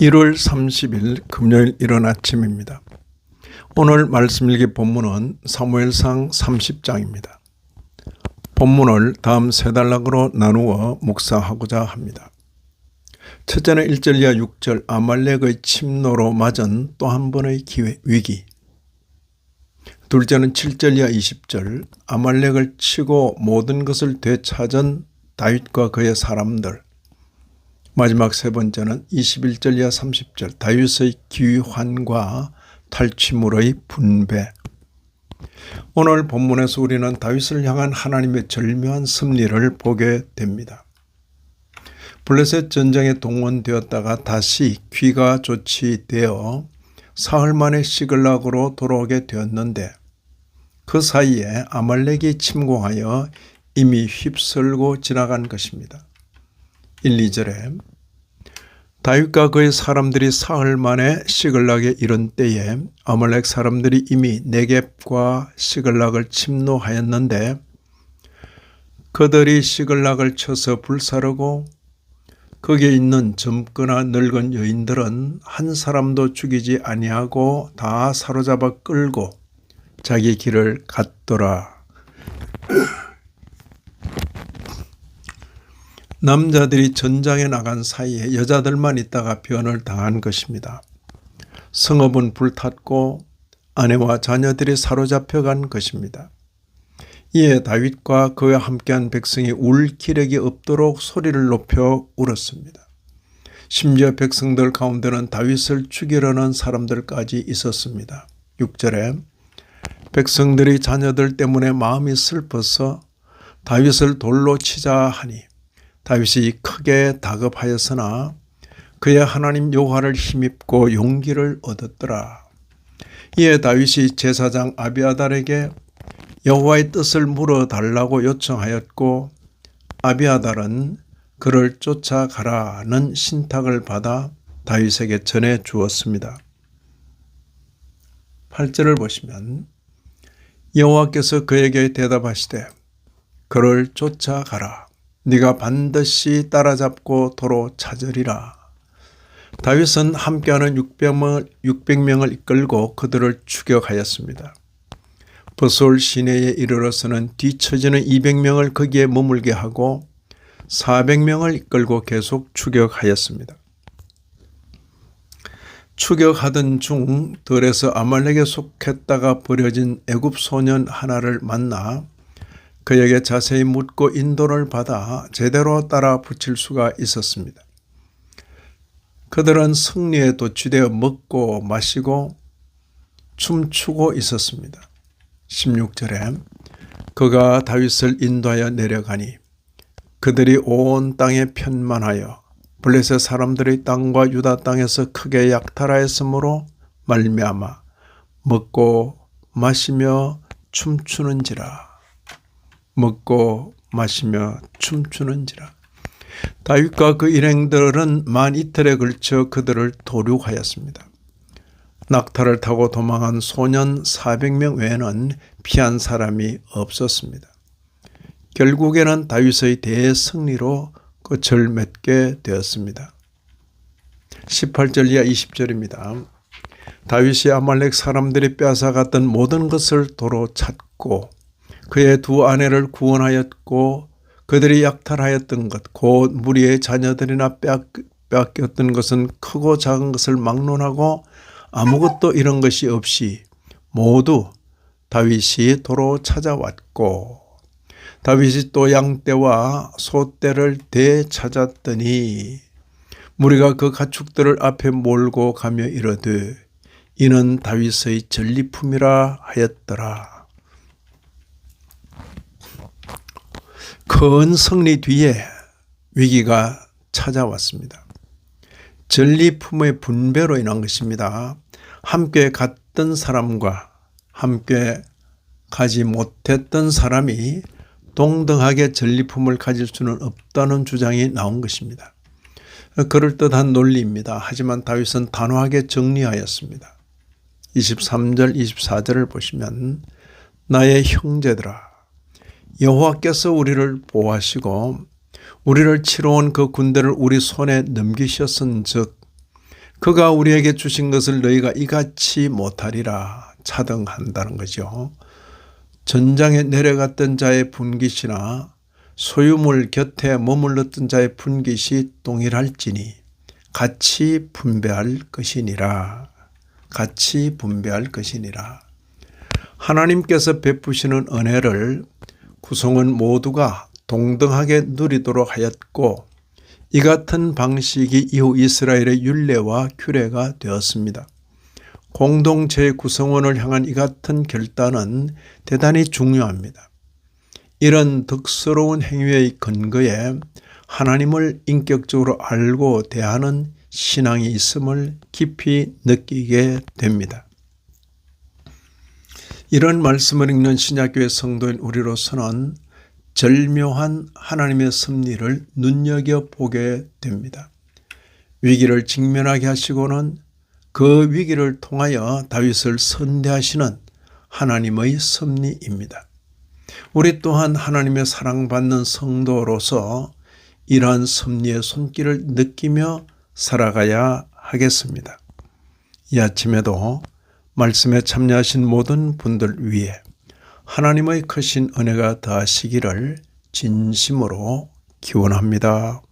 1월 30일 금요일 이른 아침입니다. 오늘 말씀 읽기 본문은 사무엘상 30장입니다. 본문을 다음 세 단락으로 나누어 묵상하고자 합니다. 첫째는 1절 이하 6절 아말렉의 침노로 맞은 또 한 번의 위기. 둘째는 7절 이하 20절 아말렉을 치고 모든 것을 되찾은 다윗과 그의 사람들. 마지막 세 번째는 21절 이하 30절 다윗의 귀환과 탈취물의 분배. 오늘 본문에서 우리는 다윗을 향한 하나님의 절묘한 섭리를 보게 됩니다. 블레셋 전쟁에 동원되었다가 다시 귀가 조치되어 사흘 만에 시글락으로 돌아오게 되었는데 그 사이에 아말렉이 침공하여 이미 휩쓸고 지나간 것입니다. 1, 2절에 다윗과 그의 사람들이 사흘 만에 시글락에 이른 때에 아말렉 사람들이 이미 네겝과 시글락을 침노하였는데 그들이 시글락을 쳐서 불사르고 거기에 있는 젊거나 늙은 여인들은 한 사람도 죽이지 아니하고 다 사로잡아 끌고 자기 길을 갔더라. 남자들이 전장에 나간 사이에 여자들만 있다가 변을 당한 것입니다. 성읍은 불탔고 아내와 자녀들이 사로잡혀간 것입니다. 이에 다윗과 그와 함께한 백성이 울 기력이 없도록 소리를 높여 울었습니다. 심지어 백성들 가운데는 다윗을 죽이려는 사람들까지 있었습니다. 6절에 백성들이 자녀들 때문에 마음이 슬퍼서 다윗을 돌로 치자 하니 다윗이 크게 다급하였으나 그의 하나님 여호와를 힘입고 용기를 얻었더라. 이에 다윗이 제사장 아비아달에게 여호와의 뜻을 물어달라고 요청하였고 아비아달은 그를 쫓아가라는 신탁을 받아 다윗에게 전해 주었습니다. 8절을 보시면 여호와께서 그에게 대답하시되 그를 쫓아가라. 네가 반드시 따라잡고 도로 찾으리라. 다윗은 함께하는 600명을 이끌고 그들을 추격하였습니다. 버솔 시내에 이르러서는 뒤처지는 200명을 거기에 머물게 하고 400명을 이끌고 계속 추격하였습니다. 추격하던 중 들에서 아말렉에 속했다가 버려진 애굽 소년 하나를 만나 그에게 자세히 묻고 인도를 받아 제대로 따라 붙일 수가 있었습니다. 그들은 승리에 도취되어 먹고 마시고 춤추고 있었습니다. 16절에 그가 다윗을 인도하여 내려가니 그들이 온 땅에 편만하여 블레셋 사람들의 땅과 유다 땅에서 크게 약탈하였으므로 말미암아 먹고 마시며 춤추는지라. 먹고 마시며 춤추는지라. 다윗과 그 일행들은 만 이틀에 걸쳐 그들을 도륙하였습니다. 낙타를 타고 도망한 소년 400명 외에는 피한 사람이 없었습니다. 결국에는 다윗의 대승리로 끝을 맺게 되었습니다. 18절 이하 20절입니다. 다윗이 아말렉 사람들이 빼앗아갔던 모든 것을 도로 찾고 그의 두 아내를 구원하였고 그들이 약탈하였던 것 곧 무리의 자녀들이나 빼앗겼던 것은 크고 작은 것을 막론하고 아무것도 잃은 것이 없이 모두 다윗이 도로 찾아왔고 다윗이 또 양떼와 소떼를 되찾았더니 무리가 그 가축들을 앞에 몰고 가며 이르되 이는 다윗의 전리품이라 하였더라. 큰 승리 뒤에 위기가 찾아왔습니다. 전리품의 분배로 인한 것입니다. 함께 갔던 사람과 함께 가지 못했던 사람이 동등하게 전리품을 가질 수는 없다는 주장이 나온 것입니다. 그럴듯한 논리입니다. 하지만 다윗은 단호하게 정리하였습니다. 23절 24절을 보시면 나의 형제들아 여호와께서 우리를 보호하시고 우리를 치러 온 그 군대를 우리 손에 넘기셨은즉 그가 우리에게 주신 것을 너희가 이같이 못하리라 차등한다는 거죠. 전장에 내려갔던 자의 분깃이나 소유물 곁에 머물렀던 자의 분깃이 동일할지니 같이 분배할 것이니라. 같이 분배할 것이니라. 하나님께서 베푸시는 은혜를 구성원 모두가 동등하게 누리도록 하였고 이 같은 방식이 이후 이스라엘의 율례와 규례가 되었습니다. 공동체 구성원을 향한 이 같은 결단은 대단히 중요합니다. 이런 덕스러운 행위의 근거에 하나님을 인격적으로 알고 대하는 신앙이 있음을 깊이 느끼게 됩니다. 이런 말씀을 읽는 신약교회 성도인 우리로서는 절묘한 하나님의 섭리를 눈여겨보게 됩니다. 위기를 직면하게 하시고는 그 위기를 통하여 다윗을 선대하시는 하나님의 섭리입니다. 우리 또한 하나님의 사랑받는 성도로서 이러한 섭리의 손길을 느끼며 살아가야 하겠습니다. 이 아침에도 말씀에 참여하신 모든 분들 위해 하나님의 크신 은혜가 더하시기를 진심으로 기원합니다.